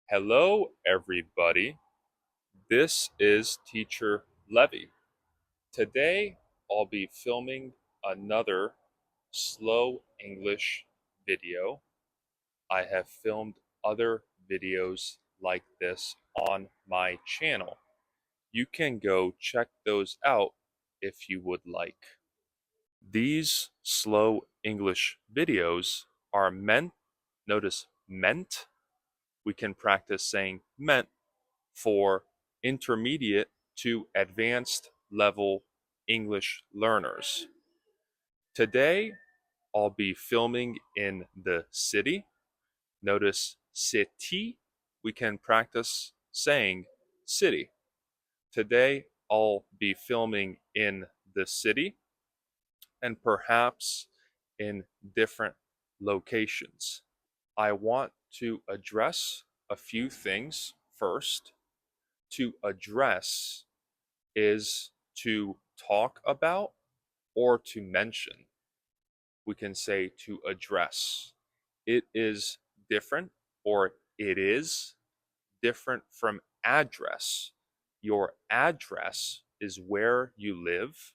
Hello, everybody. This is Teacher Levy. Today, I'll be filming another slow English video. I have filmed other videos like this on my channel. You can go check those out if you would like. These slow English videos are meant, notice meant, we can practice saying meant for intermediate to advanced level English learners. Today, I'll be filming in the city. Notice city. We can practice saying city. Today, I'll be filming in the city and perhaps in different locations. I want to address a few things first. To address is to talk about or to mention. We can say to address. It is different or it is different from address. Your address is where you live,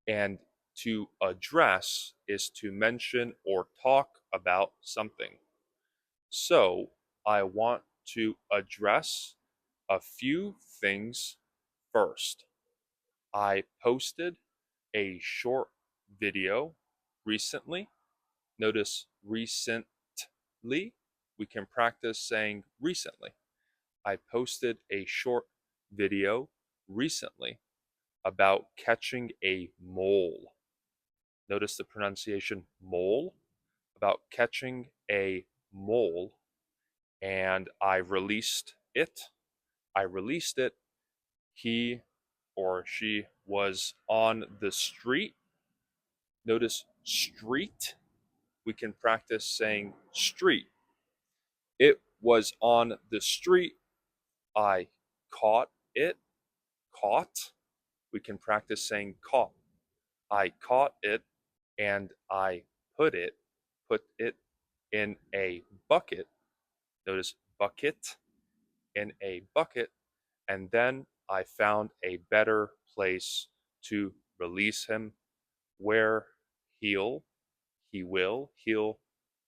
and to address is to mention or talk about something. So I want to address a few things first. I posted a short video recently. Notice recently. We can practice saying recently. I posted a short video recently about catching a mole. Notice the pronunciation mole, about catching a mole, and I released it. He or she was on the street. Notice street. We can practice saying street. It was on the street. I caught it. Caught. We can practice saying caught. I caught it and I put it in a bucket. Notice bucket, in a bucket, and then I found a better place to release him where he'll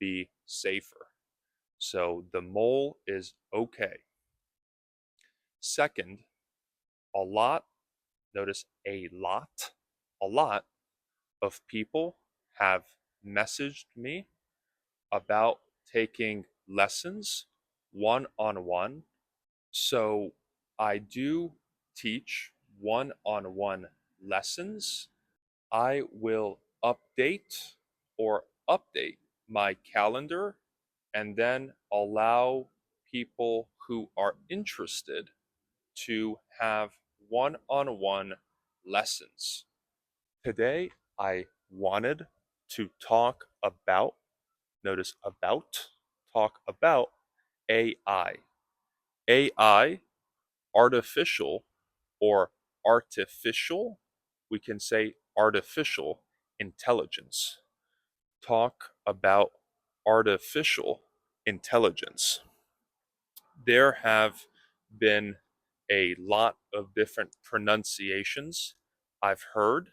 be safer. So the mole is okay. Second, a lot, notice a lot of people have messaged me about taking lessons one on one. So I do teach one on one lessons. I will update my calendar and then allow people who are interested to have one on one lessons. Today, I wanted to talk about, notice about, talk about AI. AI, artificial or artificial, we can say artificial intelligence. Talk about artificial intelligence. There have been a lot of different pronunciations I've heard.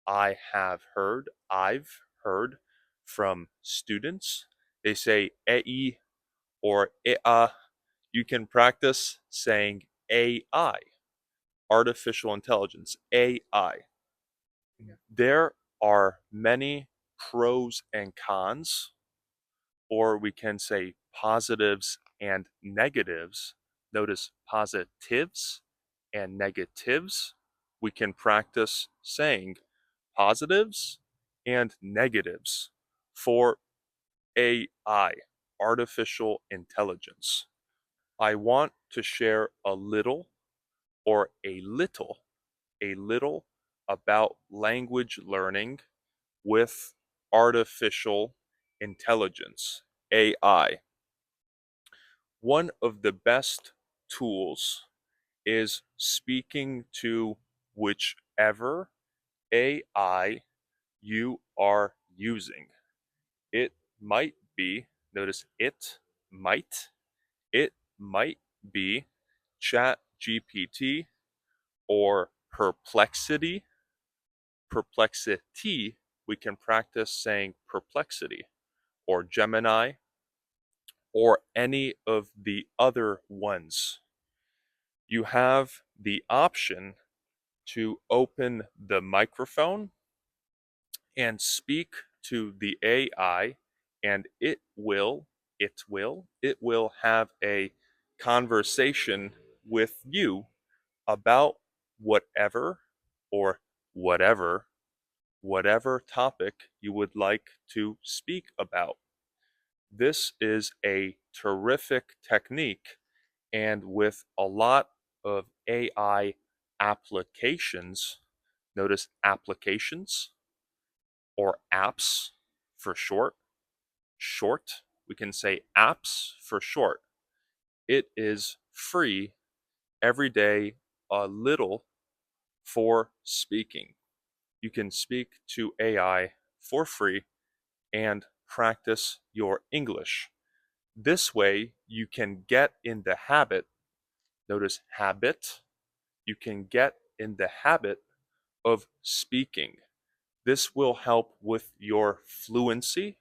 I've heard from students. They say ei or ea. You can practice saying AI, artificial intelligence, AI. There are many pros and cons, or we can say positives and negatives. Notice positives and negatives. We can practice saying positives and negatives for AI, artificial intelligence. I want to share a little about language learning with artificial intelligence, AI. One of the best tools is speaking to whichever AI you are using. It might be, notice it might, It might be Chat GPT or perplexity. We can practice saying perplexity or Gemini or any of the other ones. You have the option to open the microphone and speak to the AI, and it will have a conversation with you about whatever or whatever whatever topic you would like to speak about. This is a terrific technique, and with a lot of AI applications, notice applications or apps for short, we can say apps for short. It is free every day, a little for speaking. You can speak to AI for free and practice your English. This way, you can get in the habit, notice habit, you can get in the habit of speaking. This will help with your fluency.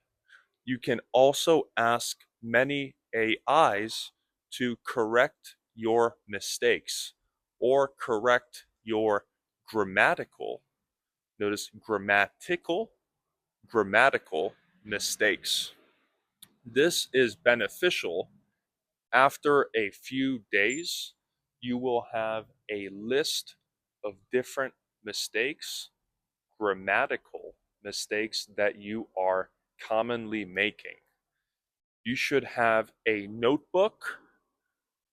You can also ask many AIs to correct your mistakes or correct your grammatical, notice grammatical mistakes. This is beneficial. After a few days, you will have a list of different mistakes, grammatical mistakes that you are commonly making. You should have a notebook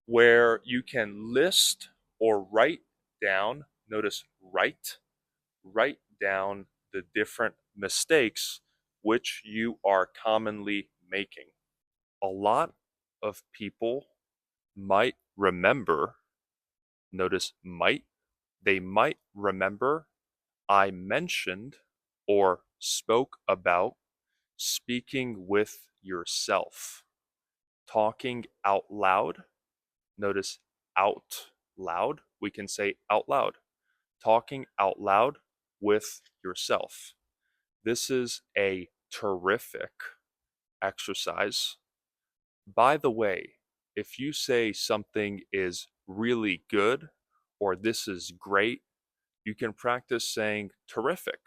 where you can list or write down, notice write down the different mistakes which you are commonly making. A lot of people might remember, notice they might remember I mentioned or spoke about speaking with yourself, talking out loud. Notice out loud. We can say out loud, talking out loud with yourself. This is a terrific exercise. By the way, if you say something is really good or this is great, you can practice saying terrific.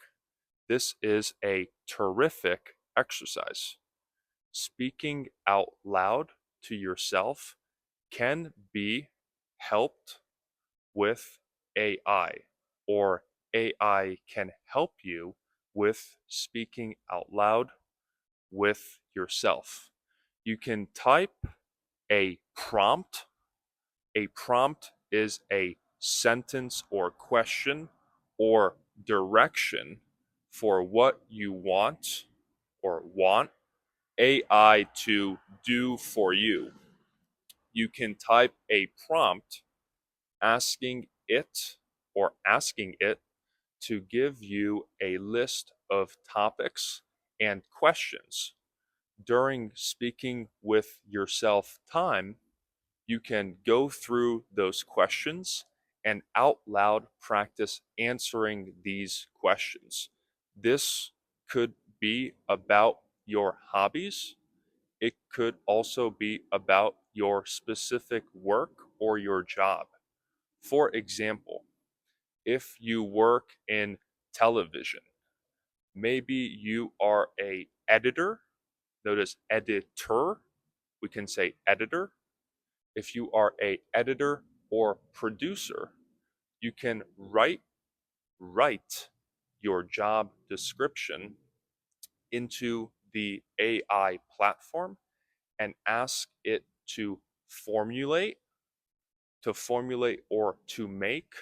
This is a terrific exercise. Speaking out loud to yourself can be helped with AI, or AI can help you with speaking out loud with yourself. You can type a prompt. A prompt is a sentence or question or direction for what you want AI to do for you. You can type a prompt asking it to give you a list of topics and questions. During speaking with yourself time, you can go through those questions and out loud practice answering these questions. This could be about your hobbies. It could also be about your specific work or your job. For example, if you work in television, maybe you are a editor. Notice editor. We can say editor. If you are a editor or producer, you can write your job description into the AI platform and ask it formulate to formulate or to make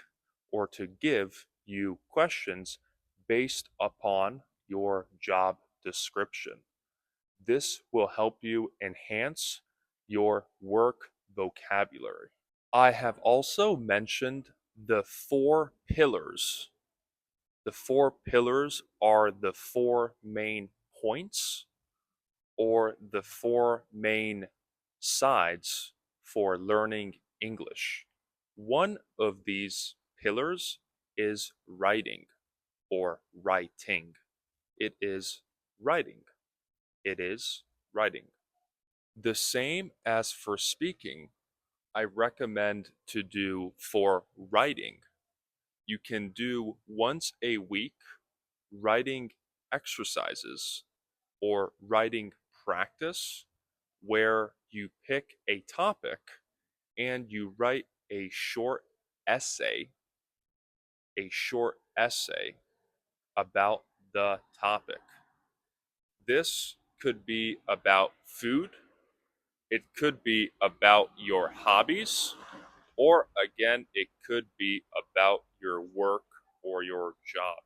or to give you questions based upon your job description. This will help you enhance your work vocabulary. I have also mentioned the 4 pillars. The 4 pillars are the 4 main points or the 4 main sides for learning English. One of these pillars is writing or writing. It is writing. It is writing. The same as for speaking, I recommend to do for writing. You can do once a week writing exercises or writing practice where you pick a topic and you write essay, a short essay about the topic. This could be about food, it could be about your hobbies, or again, it could be about your work or your job.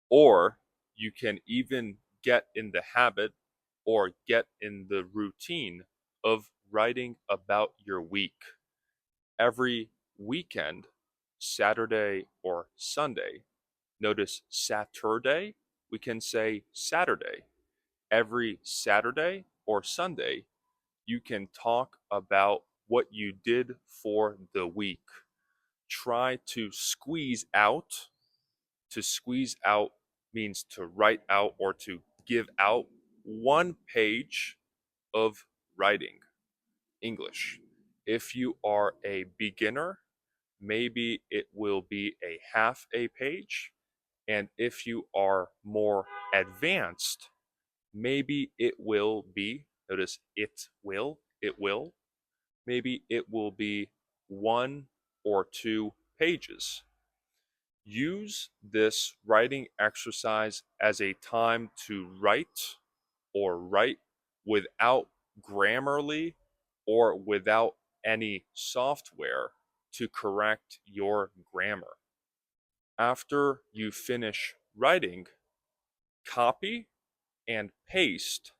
Or you can even get in the habit or get in the routine of writing about your week. Every weekend, Saturday or Sunday, notice Saturday, we can say Saturday. Every Saturday or Sunday, you can talk about what you did for the week. Try to squeeze out. To squeeze out means to write out or to give out 1 page of writing English. If you are a beginner, maybe it will be a half a page. And if you are more advanced, maybe it will be, notice it will, maybe it will be 1 or 2 pages. Use this writing exercise as a time to write without Grammarly or without any software to correct your grammar. After you finish writing, copy and paste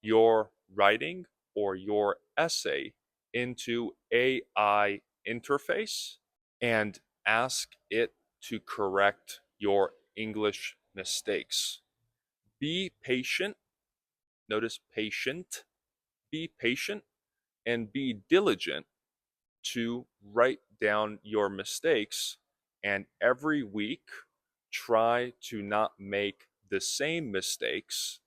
your writing or your essay into AI interface and ask it to correct your English mistakes. Be patient. Notice patient. Be patient and be diligent to write down your mistakes. And every week, try to not make the same mistakes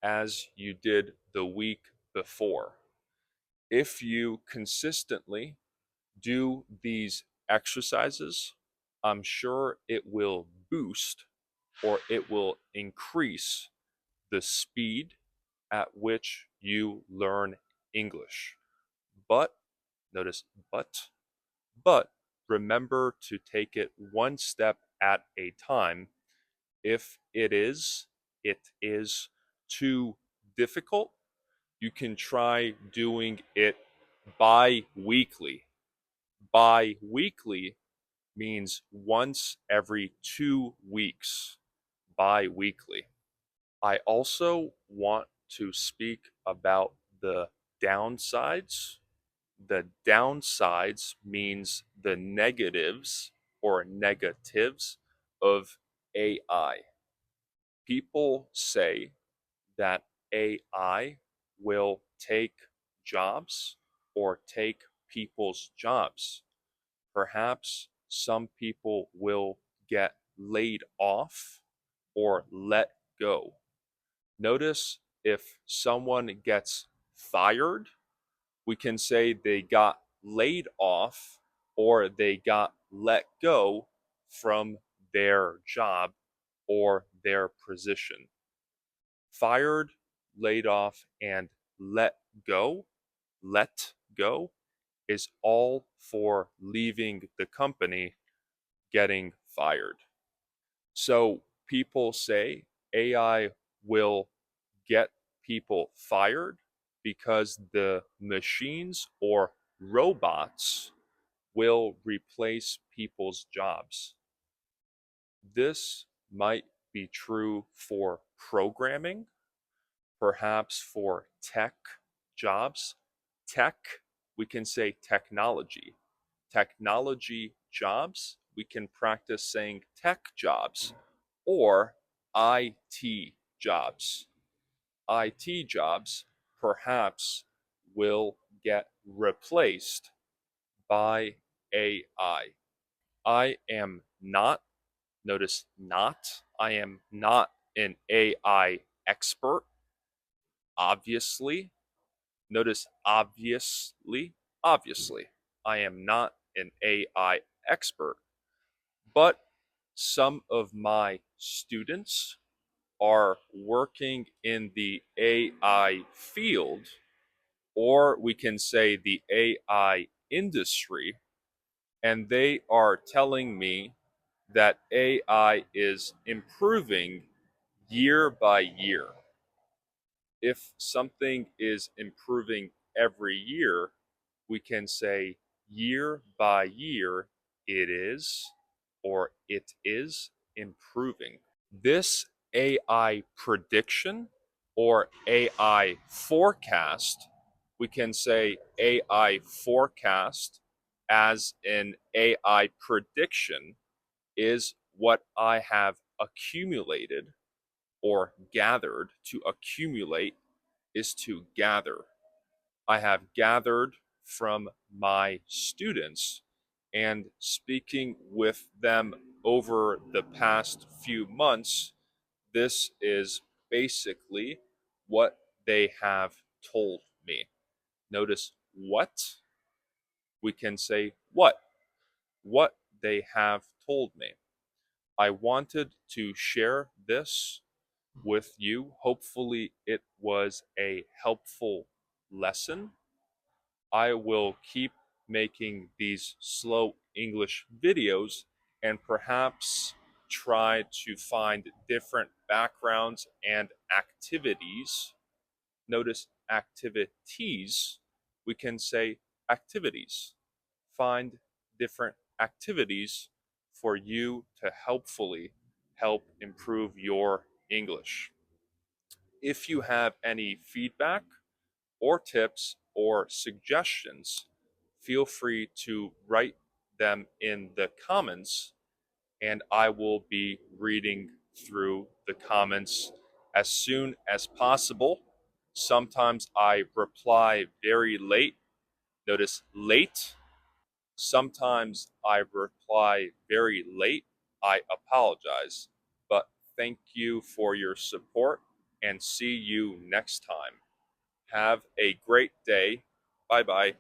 as you did the week before. If you consistently do these exercises, I'm sure it will boost or it will increase the speed at which you learn English. But, notice, but remember to take it one step at a time. If it is too difficult, you can try doing it bi-weekly. Bi-weekly means once every 2 weeks, bi-weekly. I also want to speak about the downsides. The downsides means the negatives or negatives of AI. People say that AI will take jobs or take people's jobs. Perhaps some people will get laid off or let go. Notice if someone gets fired, we can say they got laid off or they got let go from their job or their position. Fired, laid off, and let go, let go is all for leaving the company, getting fired. So people say AI will get people fired because the machines or robots will replace people's jobs. This might be true for programming, perhaps for tech jobs. Tech, we can say technology. Technology jobs, we can practice saying tech jobs or IT jobs. IT jobs perhaps will get replaced by AI. I am not, notice not, I am not an AI expert, obviously. Notice obviously. I am not an AI expert, but some of my students are working in the AI field, or we can say the AI industry, and they are telling me that AI is improving year by year. If something is improving every year, we can say year by year it is, or it is improving. This AI prediction or AI forecast, we can say AI forecast as an AI prediction, is what I have accumulated or gathered. To accumulate is to gather. I have gathered from my students and speaking with them over the past few months. This is basically what they have told me. Notice what? We can say what they have told me. I wanted to share this with you. Hopefully, it was a helpful lesson. I will keep making these slow English videos and perhaps try to find different backgrounds and activities. Notice activities. We can say activities. Find different activities for you to helpfully help improve your English. If you have any feedback or tips or suggestions, feel free to write them in the comments, and I will be reading through the comments as soon as possible. Sometimes I reply very late. Notice late. Sometimes I reply very late. I apologize. But thank you for your support and see you next time. Have a great day. Bye bye.